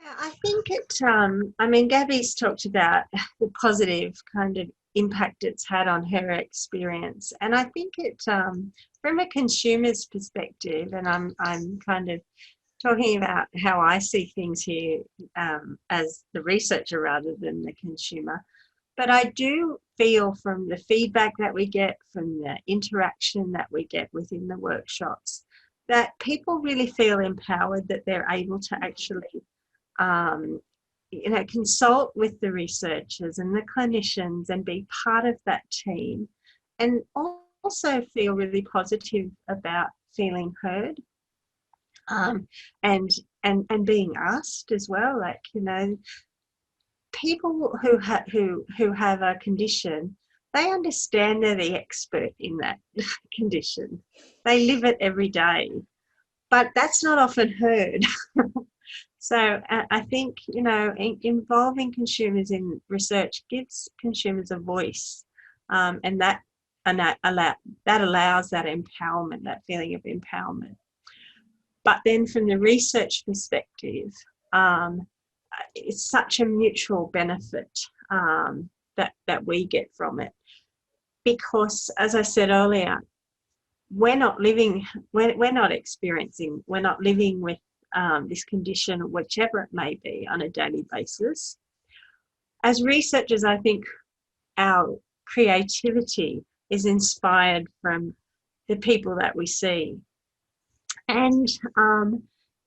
Yeah, I think I mean, Gabby's talked about the positive kind of impact it's had on her experience. And I think from a consumer's perspective, and I'm kind of talking about how I see things here as the researcher rather than the consumer. But I do feel from the feedback that we get, from the interaction that we get within the workshops, that people really feel empowered that they're able to actually um, consult with the researchers and the clinicians and be part of that team, and also feel really positive about feeling heard, um, and and being asked as well. Like, people who have a condition, they understand they're the expert in that condition. They live it every day, but that's not often heard. So I think, involving consumers in research gives consumers a voice, and that allows that empowerment, that feeling of empowerment. But then from the research perspective, it's such a mutual benefit that we get from it, because, as I said earlier, we're not living with this condition, whichever it may be, on a daily basis. As researchers, I think our creativity is inspired from the people that we see. And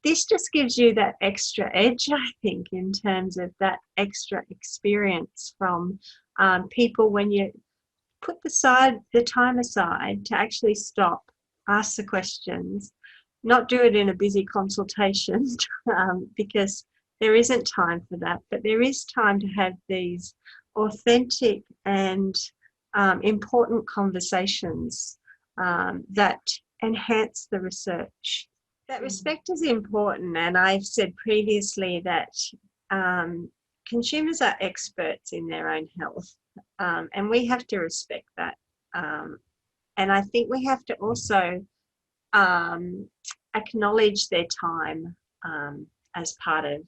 this just gives you that extra edge, I think, in terms of that extra experience from people, when you put the time aside to actually stop, ask the questions, not do it in a busy consultation, because there isn't time for that, but there is time to have these authentic and important conversations that enhance the research. That respect is important, and I've said previously that consumers are experts in their own health, and we have to respect that. And I think we have to also acknowledge their time as part of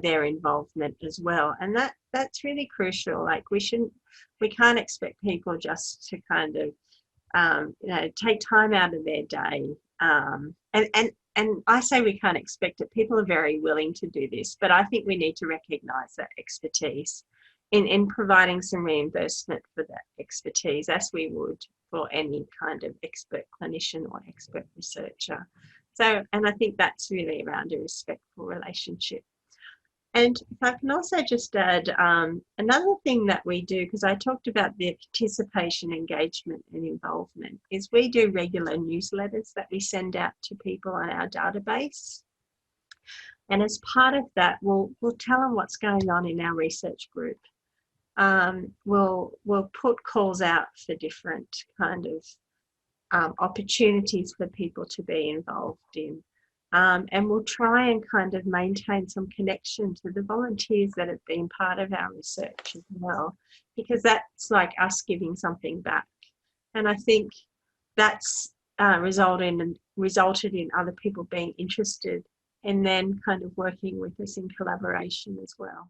their involvement as well, and that's really crucial. Like, we can't expect people just to kind of take time out of their day. And I say we can't expect it. People are very willing to do this, but I think we need to recognise that expertise in providing some reimbursement for that expertise, as we would for any kind of expert clinician or expert researcher. So, and I think that's really around a respectful relationship. And if I can also just add, another thing that we do, because I talked about the participation, engagement and involvement, is we do regular newsletters that we send out to people on our database. And as part of that, we'll tell them what's going on in our research group. We'll put calls out for different kind of opportunities for people to be involved in. And we'll try and kind of maintain some connection to the volunteers that have been part of our research as well, because that's like us giving something back. And I think that's resulted in other people being interested and then kind of working with us in collaboration as well.